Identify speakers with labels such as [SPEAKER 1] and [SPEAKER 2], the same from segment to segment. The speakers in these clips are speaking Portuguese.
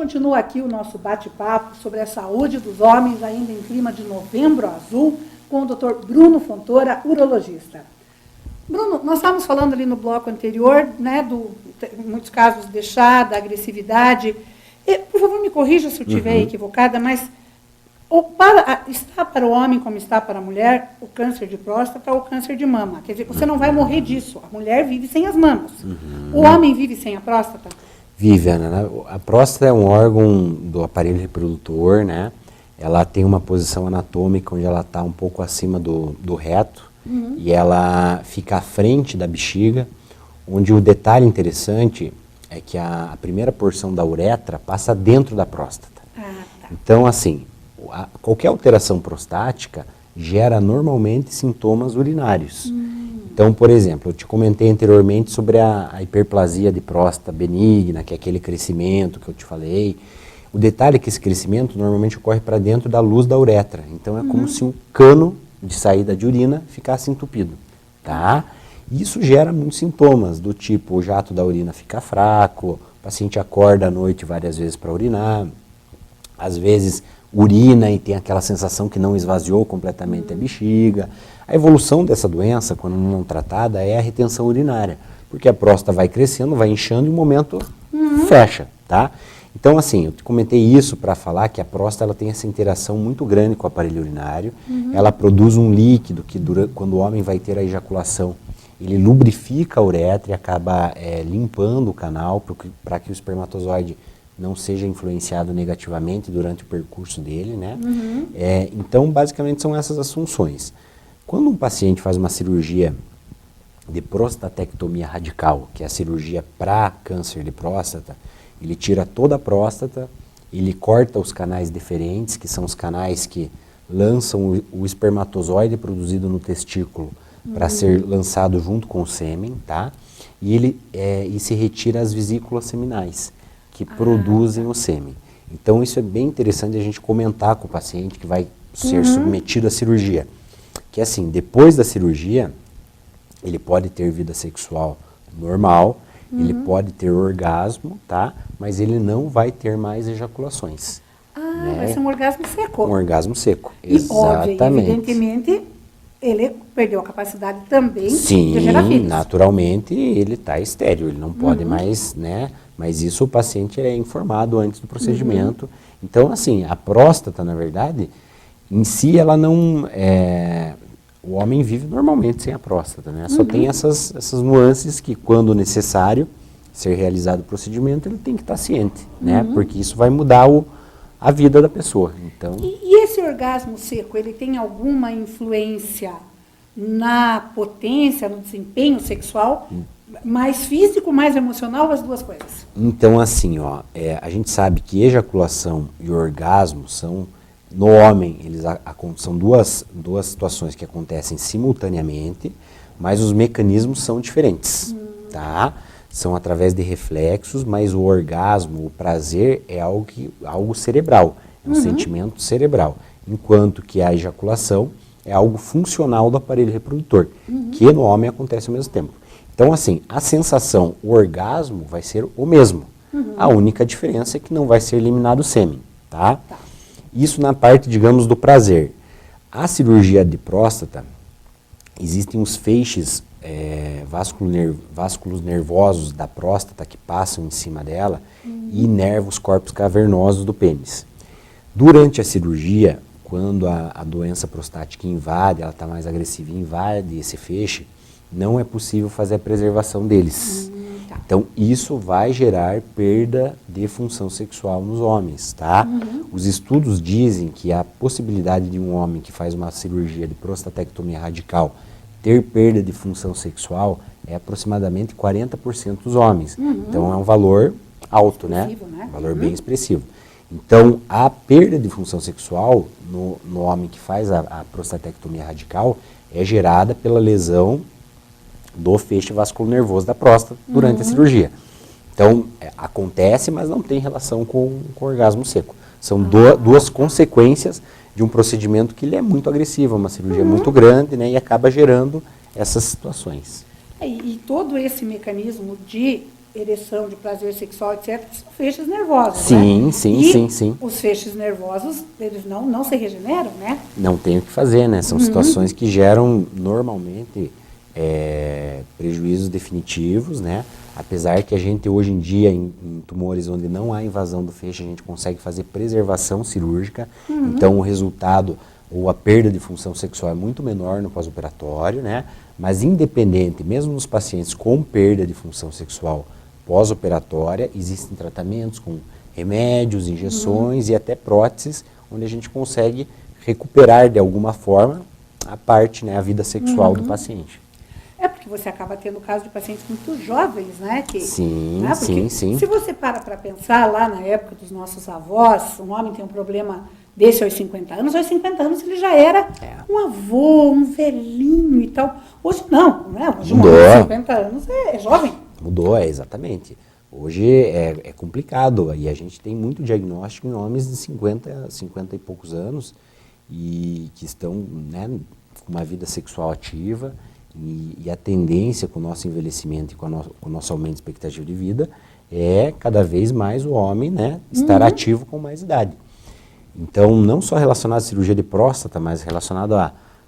[SPEAKER 1] continua aqui o nosso bate-papo sobre a saúde dos homens, ainda em clima de Novembro Azul, com o Dr. Bruno Fontoura, urologista. Bruno, nós estávamos falando ali no bloco anterior, né, em muitos casos da agressividade. E, por favor, me corrija se eu estiver equivocada, mas está para o homem como está para a mulher o câncer de próstata ou o câncer de mama. Quer dizer, você não vai morrer disso. A mulher vive sem as mamas. O homem vive sem a próstata?
[SPEAKER 2] Vive, Ana. A próstata é um órgão do aparelho reprodutor, né? Ela tem uma posição anatômica onde ela está um pouco acima do reto e ela fica à frente da bexiga, onde o detalhe interessante é que a primeira porção da uretra passa dentro da próstata. Tá. Então, assim, qualquer alteração prostática gera normalmente sintomas urinários. Então, por exemplo, eu te comentei anteriormente sobre a hiperplasia de próstata benigna, que é aquele crescimento que eu te falei. O detalhe é que esse crescimento normalmente ocorre para dentro da luz da uretra. Então, é como se um cano de saída de urina ficasse entupido, tá? Isso gera muitos sintomas, do tipo o jato da urina fica fraco, o paciente acorda à noite várias vezes para urinar, às vezes urina e tem aquela sensação que não esvaziou completamente a bexiga. A evolução dessa doença, quando não tratada, é a retenção urinária, porque a próstata vai crescendo, vai inchando e um momento fecha, tá? Então, assim, eu comentei isso para falar que a próstata ela tem essa interação muito grande com o aparelho urinário, ela produz um líquido que quando o homem vai ter a ejaculação, ele lubrifica a uretra e acaba limpando o canal para que o espermatozoide não seja influenciado negativamente durante o percurso dele, né? Então, basicamente, são essas as funções. Quando um paciente faz uma cirurgia de prostatectomia radical, que é a cirurgia para câncer de próstata, ele tira toda a próstata, ele corta os canais deferentes, que são os canais que lançam o espermatozoide produzido no testículo para ser lançado junto com o sêmen, tá? E se retira as vesículas seminais, que produzem o sêmen. Então, isso é bem interessante a gente comentar com o paciente que vai ser submetido à cirurgia. Que assim, depois da cirurgia, ele pode ter vida sexual normal, ele pode ter orgasmo, tá? Mas ele não vai ter mais ejaculações. Né?
[SPEAKER 1] Vai ser um orgasmo seco.
[SPEAKER 2] Um orgasmo seco,
[SPEAKER 1] exatamente.
[SPEAKER 2] exatamente.
[SPEAKER 1] E, evidentemente, ele perdeu a capacidade também de gerar filhos.
[SPEAKER 2] Sim, naturalmente ele está estéril, ele não pode mais, né? Mas isso o paciente é informado antes do procedimento. Então, assim, a próstata, na verdade, em si ela não... o homem vive normalmente sem a próstata, né? Só tem essas nuances que, quando necessário ser realizado o procedimento, ele tem que estar ciente, né? Porque isso vai mudar a vida da pessoa. Então...
[SPEAKER 1] E esse orgasmo seco, ele tem alguma influência na potência, no desempenho sexual, mais físico, mais emocional, as duas coisas?
[SPEAKER 2] Então, assim, a gente sabe que ejaculação e orgasmo são, no homem, são duas situações que acontecem simultaneamente, mas os mecanismos são diferentes, tá? São através de reflexos, mas o orgasmo, o prazer é algo cerebral, é um sentimento cerebral, enquanto que a ejaculação é algo funcional do aparelho reprodutor, que no homem acontece ao mesmo tempo. Então, assim, a sensação, o orgasmo vai ser o mesmo. A única diferença é que não vai ser eliminado o sêmen, tá? Isso na parte, digamos, do prazer. A cirurgia de próstata, existem os feixes vásculos nervosos da próstata que passam em cima dela e inervam os corpos cavernosos do pênis. Durante a cirurgia, quando a doença prostática invade, ela está mais agressiva e invade esse feixe, não é possível fazer a preservação deles. Então, isso vai gerar perda de função sexual nos homens, tá? Os estudos dizem que a possibilidade de um homem que faz uma cirurgia de prostatectomia radical ter perda de função sexual é aproximadamente 40% dos homens. Então, é um valor alto, né? Um valor bem expressivo. Então, a perda de função sexual no homem que faz a prostatectomia radical é gerada pela lesão do feixe vasculonervoso da próstata durante a cirurgia. Então, acontece, mas não tem relação com o orgasmo seco. São duas consequências de um procedimento que ele é muito agressivo, uma cirurgia muito grande, né, e acaba gerando essas situações.
[SPEAKER 1] E todo esse mecanismo de ereção, de prazer sexual, etc., são feixes nervosos,
[SPEAKER 2] Sim,
[SPEAKER 1] né?
[SPEAKER 2] sim,
[SPEAKER 1] E
[SPEAKER 2] sim, sim.
[SPEAKER 1] os feixes nervosos, eles não se regeneram, né?
[SPEAKER 2] Não tem o que fazer, né? São situações que geram, normalmente, prejuízos definitivos, né? Apesar que a gente, hoje em dia, em tumores onde não há invasão do feixe, a gente consegue fazer preservação cirúrgica. Então, o resultado ou a perda de função sexual é muito menor no pós-operatório, né? Mas, independente, mesmo nos pacientes com perda de função sexual pós-operatória, existem tratamentos com remédios, injeções e até próteses, onde a gente consegue recuperar de alguma forma a parte, né, a vida sexual do paciente.
[SPEAKER 1] É porque você acaba tendo casos de pacientes muito jovens, né?
[SPEAKER 2] Sim,
[SPEAKER 1] né?
[SPEAKER 2] sim, sim.
[SPEAKER 1] Se você para pensar, lá na época dos nossos avós, um homem tem um problema desse aos 50 anos ele já era um avô, um velhinho e tal. Hoje não, né? Hoje um homem de 50 anos é jovem.
[SPEAKER 2] Mudou, exatamente. Hoje é complicado e a gente tem muito diagnóstico em homens de 50 e poucos anos e que estão, né, com uma vida sexual ativa e a tendência com o nosso envelhecimento e com o nosso aumento de expectativa de vida é cada vez mais o homem, né, estar ativo com mais idade. Então, não só relacionado à cirurgia de próstata, mas relacionado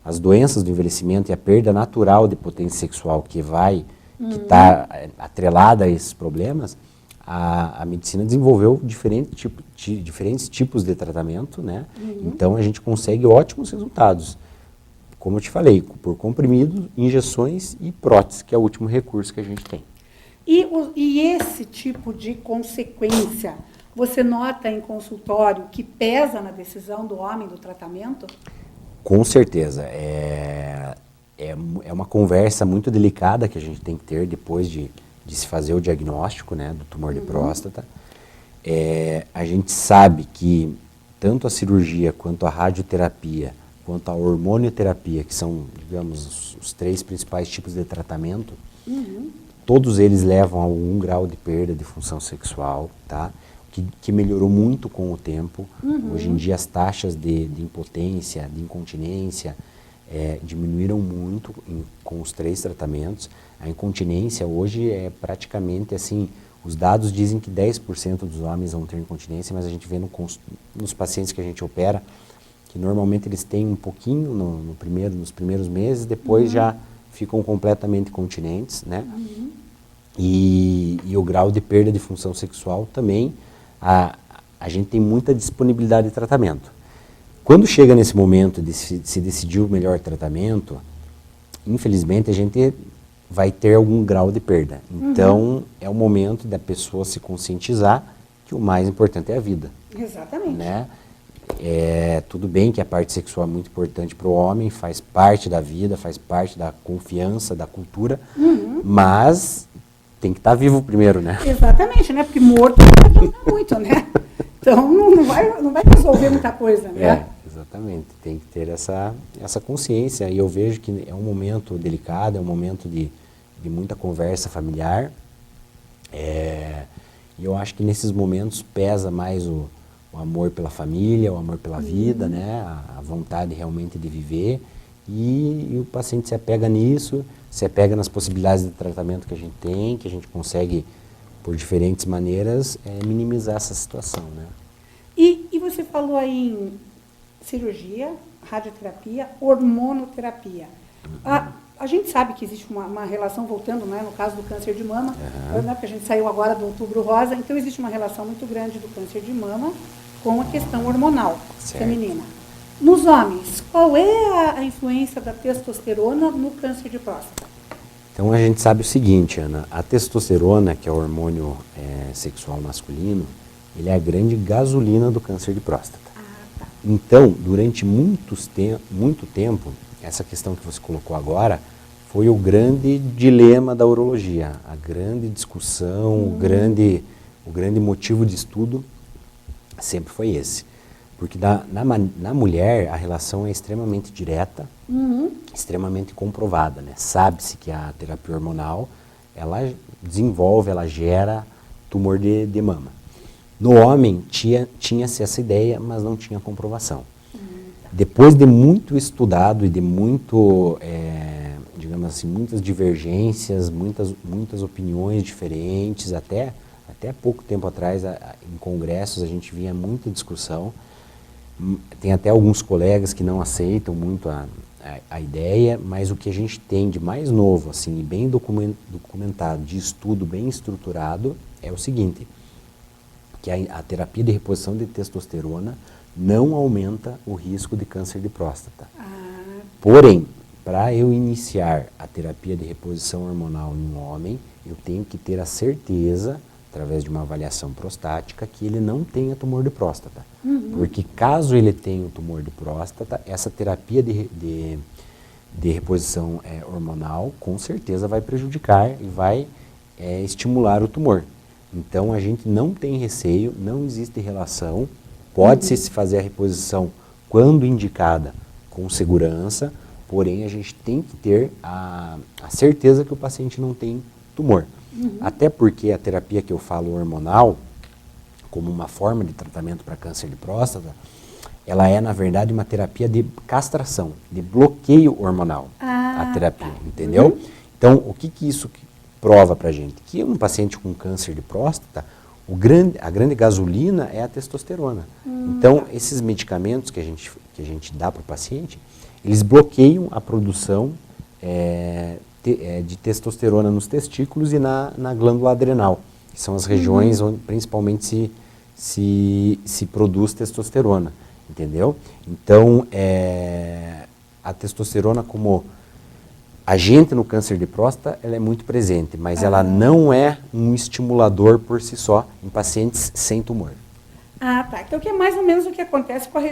[SPEAKER 2] às doenças do envelhecimento e a perda natural de potência sexual que está atrelada a esses problemas, a medicina desenvolveu diferentes tipos de tratamento, né? Então a gente consegue ótimos resultados. Como eu te falei, por comprimidos, injeções e próteses, que é o último recurso que a gente tem.
[SPEAKER 1] E esse tipo de consequência, você nota em consultório que pesa na decisão do homem do tratamento?
[SPEAKER 2] Com certeza. É uma conversa muito delicada que a gente tem que ter depois de se fazer o diagnóstico, né, do tumor de próstata. A gente sabe que tanto a cirurgia, quanto a radioterapia, quanto a hormonioterapia, que são, digamos, os 3 principais tipos de tratamento, todos eles levam a algum grau de perda de função sexual, tá? Que melhorou muito com o tempo. Hoje em dia as taxas de impotência, de incontinência, diminuíram muito com os 3 tratamentos. A incontinência hoje é praticamente assim, os dados dizem que 10% dos homens vão ter incontinência, mas a gente vê nos pacientes que a gente opera, que normalmente eles têm um pouquinho nos primeiros meses, depois já ficam completamente continentes, né? E o grau de perda de função sexual também, a gente tem muita disponibilidade de tratamento. Quando chega nesse momento de se decidir o melhor tratamento, infelizmente a gente vai ter algum grau de perda. Então, é o momento da pessoa se conscientizar que o mais importante é a vida.
[SPEAKER 1] Exatamente.
[SPEAKER 2] Né? Tudo bem que a parte sexual é muito importante para o homem, faz parte da vida, faz parte da confiança, da cultura, mas tem que estar vivo primeiro, né?
[SPEAKER 1] Exatamente, né? Porque morto não adianta muito, né? Então, não vai resolver muita coisa, né?
[SPEAKER 2] Exatamente. Tem que ter essa consciência. E eu vejo que é um momento delicado, é um momento de muita conversa familiar. E eu acho que nesses momentos pesa mais o amor pela família, o amor pela vida, né? A vontade realmente de viver. E o paciente se apega nisso, se apega nas possibilidades de tratamento que a gente tem, que a gente consegue, por diferentes maneiras, minimizar essa situação, né?
[SPEAKER 1] E você falou aí em cirurgia, radioterapia, hormonoterapia. A gente sabe que existe uma relação, voltando, né, no caso do câncer de mama, né, porque a gente saiu agora do Outubro Rosa, então existe uma relação muito grande do câncer de mama com a questão hormonal feminina. Nos homens, qual é a influência da testosterona no câncer de próstata?
[SPEAKER 2] Então a gente sabe o seguinte, Ana, a testosterona, que é o hormônio sexual masculino, ele é a grande gasolina do câncer de próstata. Então, durante muito tempo, essa questão que você colocou agora foi o grande dilema da urologia, a grande discussão, o grande motivo de estudo sempre foi esse. Porque na mulher a relação é extremamente direta, extremamente comprovada, né? Sabe-se que a terapia hormonal, ela desenvolve, ela gera tumor de mama. No homem tinha-se essa ideia, mas não tinha comprovação. Depois de muito estudado e de muito, digamos assim, muitas divergências, muitas opiniões diferentes, até pouco tempo atrás, em congressos, a gente via muita discussão. Tem até alguns colegas que não aceitam muito a ideia, mas o que a gente tem de mais novo, assim, bem documentado, de estudo bem estruturado, é o seguinte, que a terapia de reposição de testosterona não aumenta o risco de câncer de próstata. Porém, para eu iniciar a terapia de reposição hormonal em um homem, eu tenho que ter a certeza, através de uma avaliação prostática, que ele não tenha tumor de próstata. Porque caso ele tenha um tumor de próstata, essa terapia de reposição hormonal, com certeza vai prejudicar e vai estimular o tumor. Então, a gente não tem receio, não existe relação, pode-se fazer a reposição quando indicada, com segurança, porém a gente tem que ter a certeza que o paciente não tem tumor. Até porque a terapia que eu falo hormonal, como uma forma de tratamento para câncer de próstata, ela é, na verdade, uma terapia de castração, de bloqueio hormonal, a terapia, entendeu? Então, o que isso prova para a gente? Que um paciente com câncer de próstata, a grande gasolina é a testosterona. Então, esses medicamentos que a gente dá para o paciente, eles bloqueiam a produção de testosterona nos testículos e na glândula adrenal, que são as regiões onde principalmente se produz testosterona, entendeu? Então, a testosterona como agente no câncer de próstata, ela é muito presente, mas ela não é um estimulador por si só em pacientes sem tumor.
[SPEAKER 1] Ah, tá. Então, que é mais ou menos o que acontece com a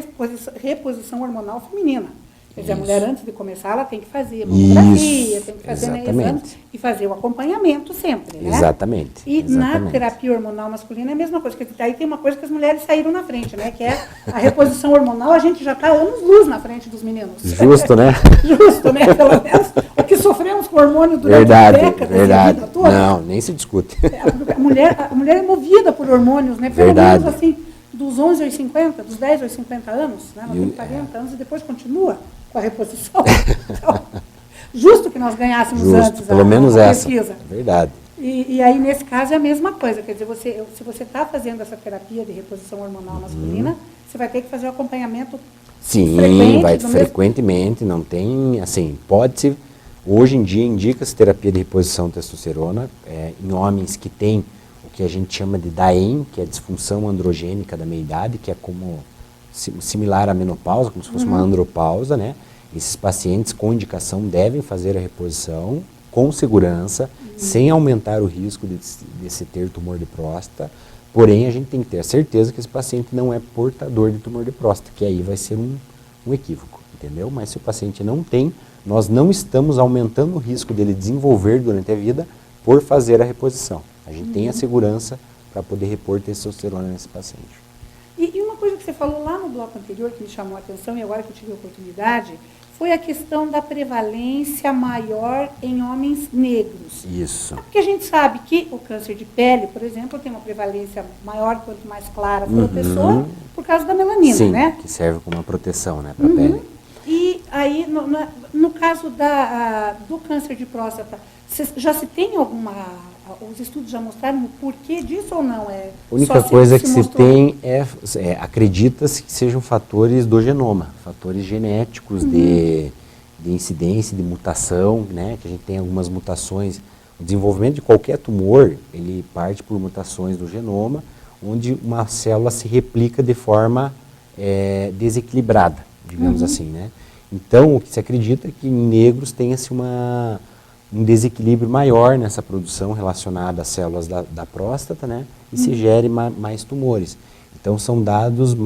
[SPEAKER 1] reposição hormonal feminina. Quer dizer, a mulher, antes de começar, ela tem que fazer mamografia, tem que fazer exames e fazer o acompanhamento sempre, né?
[SPEAKER 2] Exatamente.
[SPEAKER 1] E na terapia hormonal masculina é a mesma coisa, porque aí tem uma coisa que as mulheres saíram na frente, né? Que é a reposição hormonal, a gente já está anos-luz na frente dos meninos.
[SPEAKER 2] Justo, né?
[SPEAKER 1] Justo, né? Pelo menos o que sofremos com hormônio durante décadas da vida toda.
[SPEAKER 2] Não, nem se discute.
[SPEAKER 1] A mulher é movida por hormônios, né? Pelo menos assim, dos 11 aos 50, dos 10 aos 50 anos, né? Nós temos 40 anos e depois continua com a reposição. Então, justo que nós ganhássemos antes
[SPEAKER 2] pelo menos essa
[SPEAKER 1] pesquisa.
[SPEAKER 2] Verdade.
[SPEAKER 1] E aí, nesse caso, é a mesma coisa. Quer dizer, se você está fazendo essa terapia de reposição hormonal masculina, você vai ter que fazer o acompanhamento
[SPEAKER 2] frequentemente, não tem, assim, pode-se, hoje em dia indica-se terapia de reposição de testosterona em homens que têm o que a gente chama de DAEM, que é a disfunção androgênica da meia-idade, que é como similar à menopausa, como se fosse uma andropausa, né? Esses pacientes com indicação devem fazer a reposição com segurança, sem aumentar o risco de se ter tumor de próstata, porém a gente tem que ter a certeza que esse paciente não é portador de tumor de próstata, que aí vai ser um equívoco, entendeu? Mas se o paciente não tem, nós não estamos aumentando o risco dele desenvolver durante a vida por fazer a reposição. A gente tem a segurança para poder repor testosterona nesse paciente.
[SPEAKER 1] E uma coisa que você falou lá no bloco anterior, que me chamou a atenção, e agora que eu tive a oportunidade, foi a questão da prevalência maior em homens negros.
[SPEAKER 2] Isso.
[SPEAKER 1] Porque a gente sabe que o câncer de pele, por exemplo, tem uma prevalência maior quanto mais clara for a pessoa, por causa da melanina,
[SPEAKER 2] sim,
[SPEAKER 1] né?
[SPEAKER 2] Que serve como uma proteção, né, para a pele.
[SPEAKER 1] E aí, no caso do câncer de próstata, já se tem os estudos já mostraram o porquê disso ou não?
[SPEAKER 2] A única coisa que se tem acredita-se que sejam fatores do genoma, fatores genéticos de incidência, de mutação, né? Que a gente tem algumas mutações. O desenvolvimento de qualquer tumor, ele parte por mutações do genoma, onde uma célula se replica de forma desequilibrada, digamos assim, né? Então, o que se acredita é que em negros tenha-se um desequilíbrio maior nessa produção relacionada às células da próstata, né? E se gere mais tumores. Então, são dados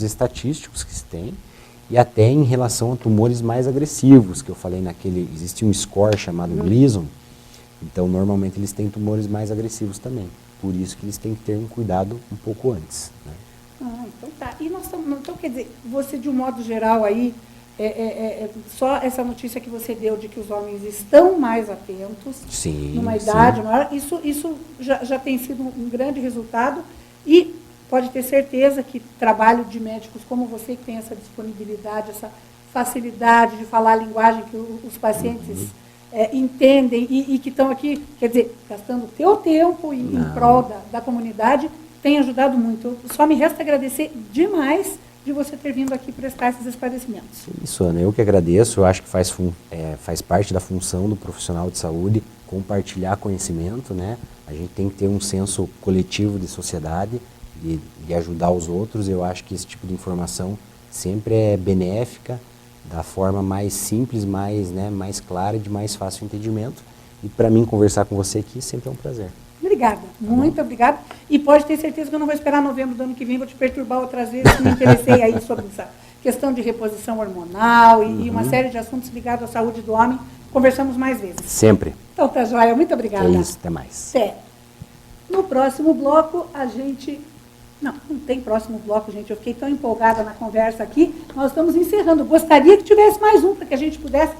[SPEAKER 2] estatísticos que se tem, e até em relação a tumores mais agressivos, que eu falei existe um score chamado Gleason, então, normalmente, eles têm tumores mais agressivos também. Por isso que eles têm que ter um cuidado um pouco antes, né?
[SPEAKER 1] Então tá. E então, quer dizer, você, de um modo geral, aí, só essa notícia que você deu de que os homens estão mais atentos, numa idade maior, isso já tem sido um grande resultado, e pode ter certeza que trabalho de médicos como você, que tem essa disponibilidade, essa facilidade de falar a linguagem que os pacientes entendem e que estão aqui, quer dizer, gastando o teu tempo em prol da comunidade, tem ajudado muito. Só me resta agradecer demais de você ter vindo aqui prestar esses esclarecimentos.
[SPEAKER 2] Isso, Ana, eu que agradeço. Eu acho que faz parte da função do profissional de saúde compartilhar conhecimento, né? A gente tem que ter um senso coletivo de sociedade, de ajudar os outros. Eu acho que esse tipo de informação sempre é benéfica, da forma mais simples, mais clara e de mais fácil entendimento. E para mim, conversar com você aqui sempre é um prazer.
[SPEAKER 1] Obrigada, muito obrigada. E pode ter certeza que eu não vou esperar novembro do ano que vem, vou te perturbar outras vezes, que me interessei aí sobre essa questão de reposição hormonal e uma série de assuntos ligados à saúde do homem. Conversamos mais vezes.
[SPEAKER 2] Sempre.
[SPEAKER 1] Então, tá joia. Muito obrigada.
[SPEAKER 2] É isso, até mais.
[SPEAKER 1] Até. No próximo bloco, a gente... Não tem próximo bloco, gente. Eu fiquei tão empolgada na conversa aqui. Nós estamos encerrando. Gostaria que tivesse mais um, para que a gente pudesse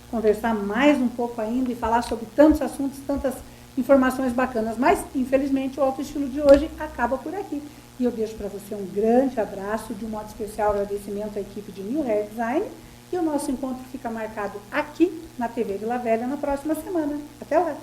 [SPEAKER 1] conversar mais um pouco ainda e falar sobre tantos assuntos, tantas informações bacanas. Mas, infelizmente, o Autoestilo de hoje acaba por aqui. E eu deixo para você um grande abraço, de um modo especial agradecimento à equipe de New Hair Design. E o nosso encontro fica marcado aqui na TV Vila Velha na próxima semana. Até lá!